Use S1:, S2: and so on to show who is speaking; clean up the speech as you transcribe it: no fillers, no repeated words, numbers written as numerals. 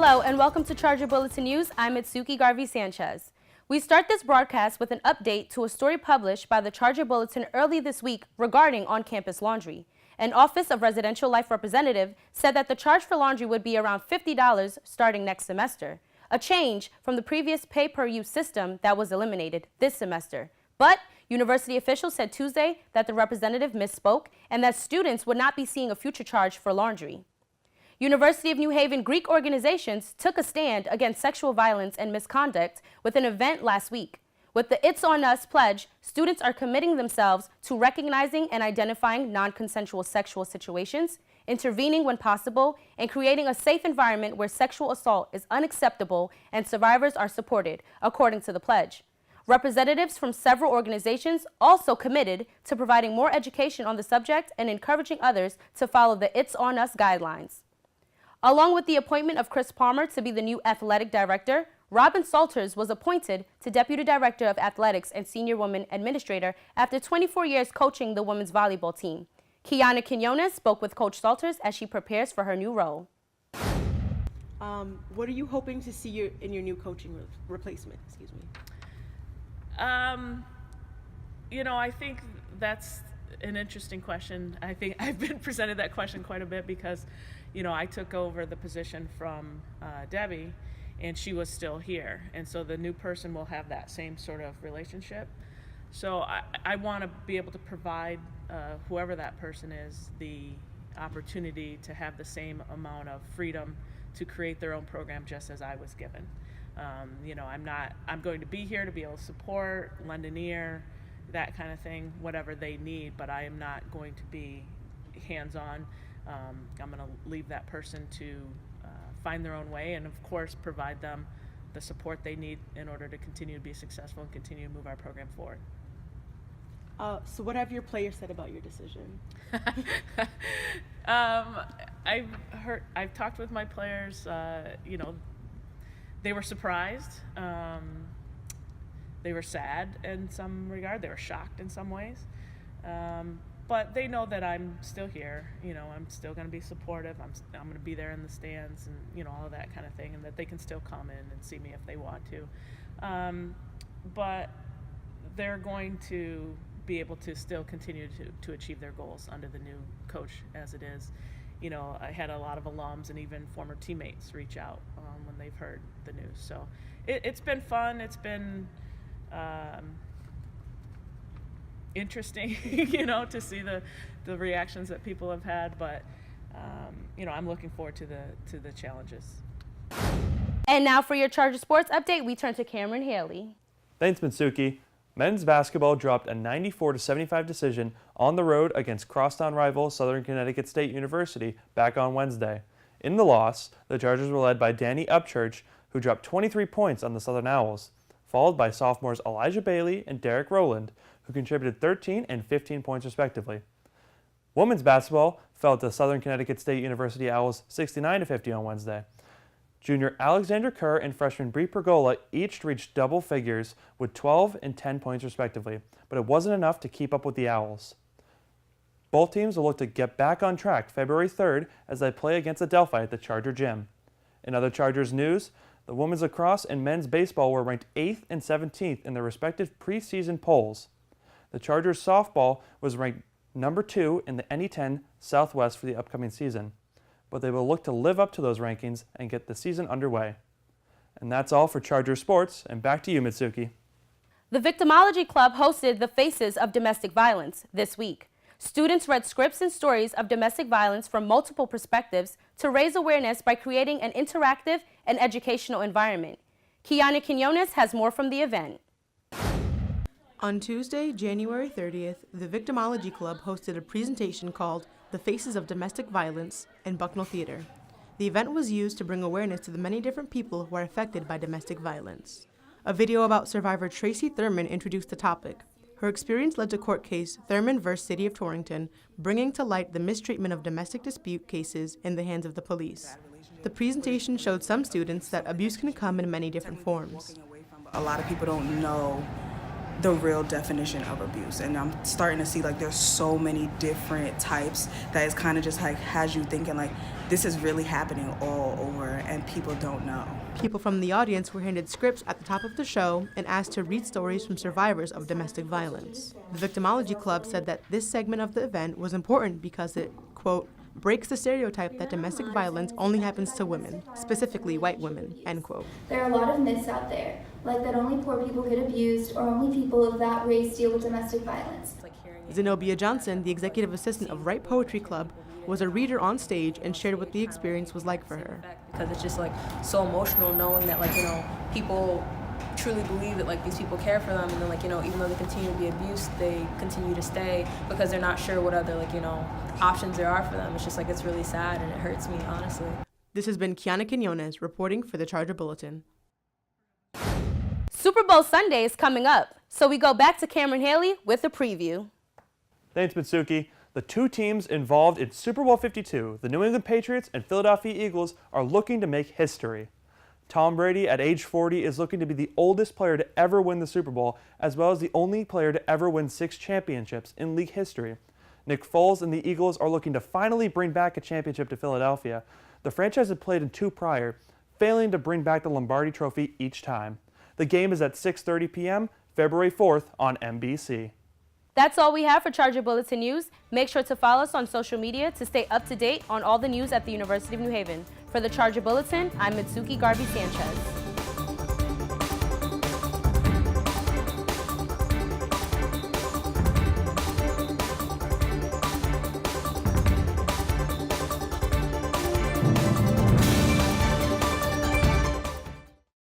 S1: Hello and welcome to Charger Bulletin News. I'm Mitsuki Garvey-Sanchez. We start this broadcast with an update to a story published by the Charger Bulletin early this week regarding on-campus laundry. An Office of Residential Life representative said that the charge for laundry would be around $50 starting next semester, a change from the previous pay-per-use system that was eliminated this semester. But university officials said Tuesday that the representative misspoke and that students would not be seeing a future charge for laundry. University of New Haven Greek organizations took a stand against sexual violence and misconduct with an event last week. With the It's On Us pledge, students are committing themselves to recognizing and identifying non-consensual sexual situations, intervening when possible, and creating a safe environment where sexual assault is unacceptable and survivors are supported, according to the pledge. Representatives from several organizations also committed to providing more education on the subject and encouraging others to follow the It's On Us guidelines. Along with the appointment of Chris Palmer to be the new athletic director, Robin Salters was appointed to Deputy Director of Athletics and Senior Women Administrator after 24 years coaching the women's volleyball team. Kiana Quinones spoke with Coach Salters as she prepares for her new role.
S2: What are you hoping to see in your new coaching replacement? Excuse me.
S3: I think that's an interesting question. I think I've been presented that question quite a bit because, I took over the position from Debbie, and she was still here. And so the new person will have that same sort of relationship. So I want to be able to provide whoever that person is the opportunity to have the same amount of freedom to create their own program just as I was given. I'm going to be here to be able to support, lend an ear, that kind of thing, whatever they need, but I am not going to be hands-on. I'm going to leave that person to find their own way and, of course, provide them the support they need in order to continue to be successful and continue to move our program forward.
S2: So what have your players said about your decision?
S3: I've talked with my players, they were surprised. They were sad in some regard. They were shocked in some ways. But they know that I'm still here. I'm still going to be supportive. I'm going to be there in the stands and, all of that kind of thing, and that they can still come in and see me if they want to. But they're going to be able to still continue to achieve their goals under the new coach as it is. I had a lot of alums and even former teammates reach out when they've heard the news. So it's been fun. It's been interesting, to see the reactions that people have had. But, I'm looking forward to the challenges.
S1: And now for your Charger Sports update, we turn to Cameron Haley.
S4: Thanks, Mitsuki. Men's basketball dropped a 94-75 decision on the road against crosstown rival Southern Connecticut State University back on Wednesday. In the loss, the Chargers were led by Danny Upchurch, who dropped 23 points on the Southern Owls, followed by sophomores Elijah Bailey and Derek Rowland, who contributed 13 and 15 points respectively. Women's basketball fell to Southern Connecticut State University Owls 69-50 on Wednesday. Junior Alexander Kerr and freshman Bree Pergola each reached double figures with 12 and 10 points respectively, but it wasn't enough to keep up with the Owls. Both teams will look to get back on track February 3rd as they play against Adelphi at the Charger Gym. In other Chargers news, the women's lacrosse and men's baseball were ranked 8th and 17th in their respective preseason polls. The Chargers softball was ranked number 2 in the NE10 Southwest for the upcoming season, but they will look to live up to those rankings and get the season underway. And that's all for Charger Sports, and back to you, Mitsuki.
S1: The Victimology Club hosted the Faces of Domestic Violence this week. Students read scripts and stories of domestic violence from multiple perspectives to raise awareness by creating an interactive and educational environment. Kiana Quinones has more from the event.
S2: On Tuesday, January 30th, the Victimology Club hosted a presentation called The Faces of Domestic Violence in Bucknell Theater. The event was used to bring awareness to the many different people who are affected by domestic violence. A video about survivor Tracy Thurman introduced the topic. Her experience led to court case Thurman v. City of Torrington, bringing to light the mistreatment of domestic dispute cases in the hands of the police. The presentation showed some students that abuse can come in many different forms.
S5: A lot of people don't know the real definition of abuse. And I'm starting to see like there's so many different types that it's kind of just like has you thinking like this is really happening all over and people don't know.
S2: People from the audience were handed scripts at the top of the show and asked to read stories from survivors of domestic violence. The Victimology Club said that this segment of the event was important because it, quote, breaks the stereotype that domestic violence only happens to women, specifically white women, end quote.
S6: There are a lot of myths out there, like that only poor people get abused or only people of that race deal with domestic violence.
S2: Zenobia Johnson, the executive assistant of Write Poetry Club, was a reader on stage and shared what the experience was like for her.
S7: Because it's just like so emotional knowing that like, you know, people truly believe that like these people care for them, and then like, you know, even though they continue to be abused, they continue to stay because they're not sure what other like, you know, options there are for them. It's just like, it's really sad and it hurts me, honestly.
S2: This has been Kiana Quinones reporting for the Charger Bulletin.
S1: Super Bowl Sunday is coming up, so we go back to Cameron Haley with a preview.
S4: Thanks, Mitsuki. The two teams involved in Super Bowl 52, the New England Patriots and Philadelphia Eagles, are looking to make history. Tom Brady, at age 40, is looking to be the oldest player to ever win the Super Bowl, as well as the only player to ever win 6 championships in league history. Nick Foles and the Eagles are looking to finally bring back a championship to Philadelphia. The franchise had played in 2 prior, failing to bring back the Lombardi Trophy each time. The game is at 6:30 p.m., February 4th on NBC.
S1: That's all we have for Charger Bulletin News. Make sure to follow us on social media to stay up to date on all the news at the University of New Haven. For the Charger Bulletin, I'm Mitsuki Garvey Sanchez.